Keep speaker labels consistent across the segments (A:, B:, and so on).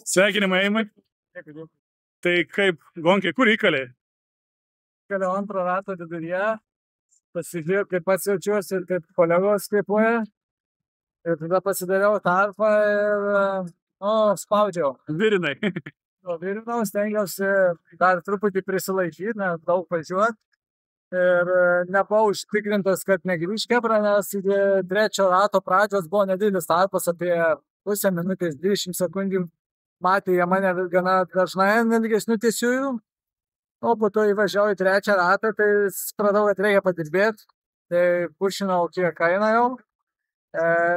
A: Sveikinimai, Eimai. Tai kaip Gonkė, kur įkalė?
B: Keliau antro rato viduryje, pasižiūrėjau, kaip pats jaučiuosi ir kaip kolegos kvėpuoja. Ir tada pasidariau tarpą ir spaudžiau.
A: Virinai.
B: Virinau, stengiausi dar truputį prisilaikyti, nes daug važiuoti. Ir nebuvau užtikrintas, kad negrįž Kebra, nes iki trečio rato pradžios buvo nedidelis tarpas apie pusę minutės 20 sekundžių. Matė jie mane gana dažnai ilgesnių tiesiųjų. O po to įvažiavau į trečią ratą, tai supratau, kad reikia padirbėti. Tai pušinau kiek kainą jau.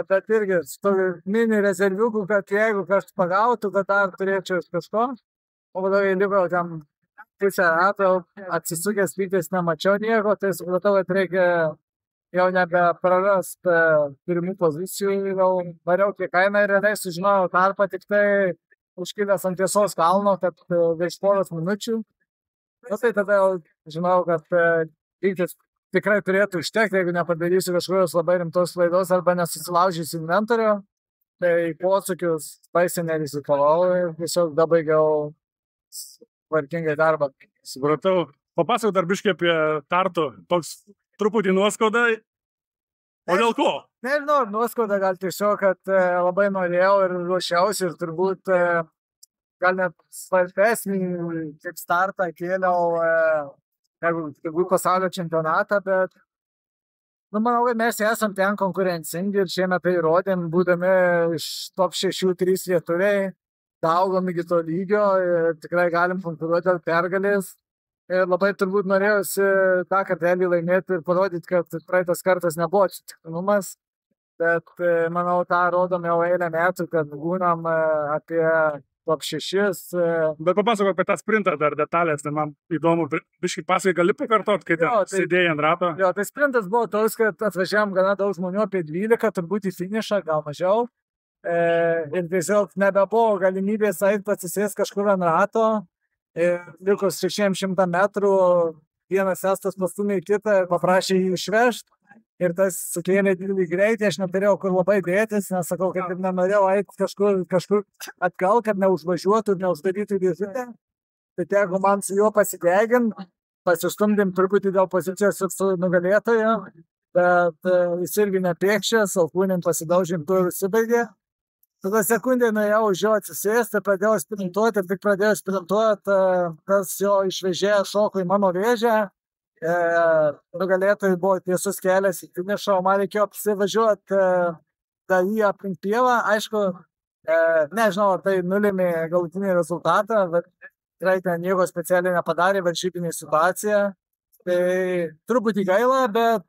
B: Bet irgi su mini rezerviukų, kad jeigu kažkas pagautų, kad dar turėčiau kažko. O po to liko ten pusę rato, atsisukęs vytis nemačiau nieko, tai supratau, kad reikia jau nebeprarast pirmų pozicijų. Jau variau kiek kainą ir realiai sužinojau tarpą tik tai užkilęs ant tiesos kalno, kad virš poros minučių. Tai tada jau žinau, kad vyktis tikrai turėtų užtekti, jeigu nepadarysiu kažkokios labai rimtos klaidos arba nesusilaužysiu inventorio. Tai posūkius baisiai nerizikavau ir tiesiog dabaigiau tvarkingai darbą.
A: Supratau. Papasakok dar biškį apie Tartu. Toks truputį nuoskauda. O dėl ko?
B: Nežinau, nuoskauda gal tiesiog, kad labai norėjau ir ruošiausi ir turbūt gal net svarbesnį kaip startą kėliau negu pasaulio čempionatą, bet manau, kad mes esam ten konkurencingi ir šiemet tai įrodėm, būdami iš top 6-3 lietuviai, daugom iki to lygio ir tikrai galim konkuruoti dėl pergalės. Ir labai turbūt norėjusi tą kartelį laimėti ir parodyti, kad praeitas kartas nebuvo atsitiktinumas. Bet manau, tą rodom jau eilę metų, kad būnam apie top 6.
A: Bet papasakok apie tą sprintą dar detalės, tai man įdomu, biškai pasakai gali pakartot, kai sėdėjai ant rato?
B: Jo, tai sprintas buvo toks, kad atvažiavom gana daug žmonių, apie 12, turbūt į finišą, gal mažiau. Ir tiesiog nebebuvo galimybės eiti pasisės kažkur ant rato. Ir likus 600 metrų vienas estas pastumė į kitą ir paprašė jį išvežti. Ir tas sukėlė didelį greitį, aš neturėjau kur labai dėtis, nes sakau, kad ir nenorėjau eiti kažkur atgal, kad neužvažiuotų ir neuždarytų dėžutę. Tai teko man su juo pasideginti, pasistumdėm truputį dėl pozicijos ir su nugalėtojo, bet jis irgi nepėkščias, alkūnėm pasidaužėm tu ir užsibaigė. Tada sekundė nuėjau už jo atsisėsti, pradėjau sprintuoti ir tik pradėjau sprintuoti, tas jo išvežėjas šoko į mano vėžę. Nugalėtojai buvo tiesus kelias į finišą, o man reikėjo apsivažiuoti jį aplink pievą. Aišku, nežinau, ar tai nulėmė galutinį rezultatą, bet tikrai ten nieko specialiai nepadarė, varžybinė situacija. Tai truputį gaila, bet,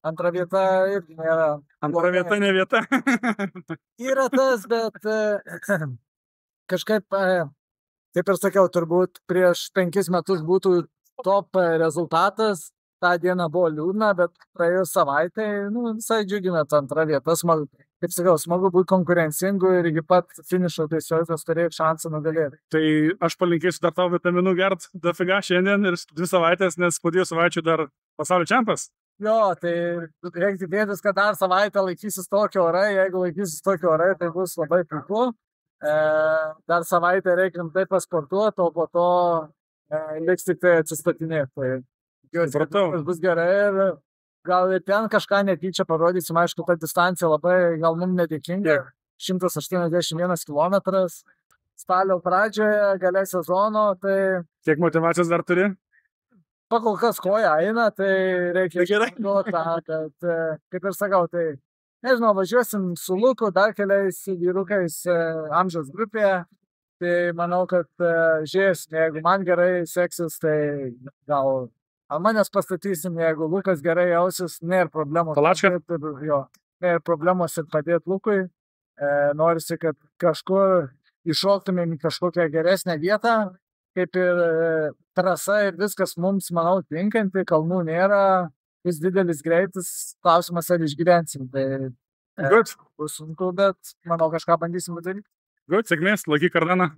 B: antra vieta irgi nėra.
A: Antra vieta ne vieta.
B: Yra tas, bet kažkaip, kaip ir sakiau, turbūt prieš 5 metus būtų top rezultatas. Ta diena buvo liūdna, bet praėjus savaitę, visai džiugina ta antra vieta. Smagu, kaip sakiau, smagu būti konkurencingu ir iki pat finišo tiesiog turėjau šansą nugalėti.
A: Tai aš palinkėsiu dar tau vitaminų gert dafiga šiandien ir 2 savaitės, nes po 2 savaičių dar pasaulio čempas.
B: Jo, tai reikia tikėtis, kad dar savaitę laikysis tokio orai. Jeigu laikysis tokio orai, tai bus labai puiku. Dar savaitę reikia rimtai pasportuoti, o po to liks tik tai atsistatinėti. Tai bus gerai ir gal ir ten kažką netyčia parodysim. Aišku, ta distancija labai gal mums nedėkinga. 181 km. Spalio pradžioje, gale sezono. Tai
A: kiek motyvacijos dar turi?
B: Pakol kas koja eina, tai reikia žinoti, kad, kaip ir sakau, tai nežinau, važiuosim su Luku, dar keliais vyrukais amžiaus grupėje. Tai manau, kad žiūrėsim, jeigu man gerai seksis, tai gal manęs pastatysim, jeigu Lukas gerai jausis, nėra problemos.
A: Palačka?
B: Jo, nėra problemos ir padėti Lukui. Norisi, kad kažkur iššoktumėm į kažkokią geresnę vietą, kaip ir trasa ir viskas mums, manau, tinkanti, kalnų nėra, vis didelis greitis, klausimas, ar išgyvensim. Tai bus sunku, bet manau, kažką bandysim padaryti.
A: Sėkmės, laikyk kardaną.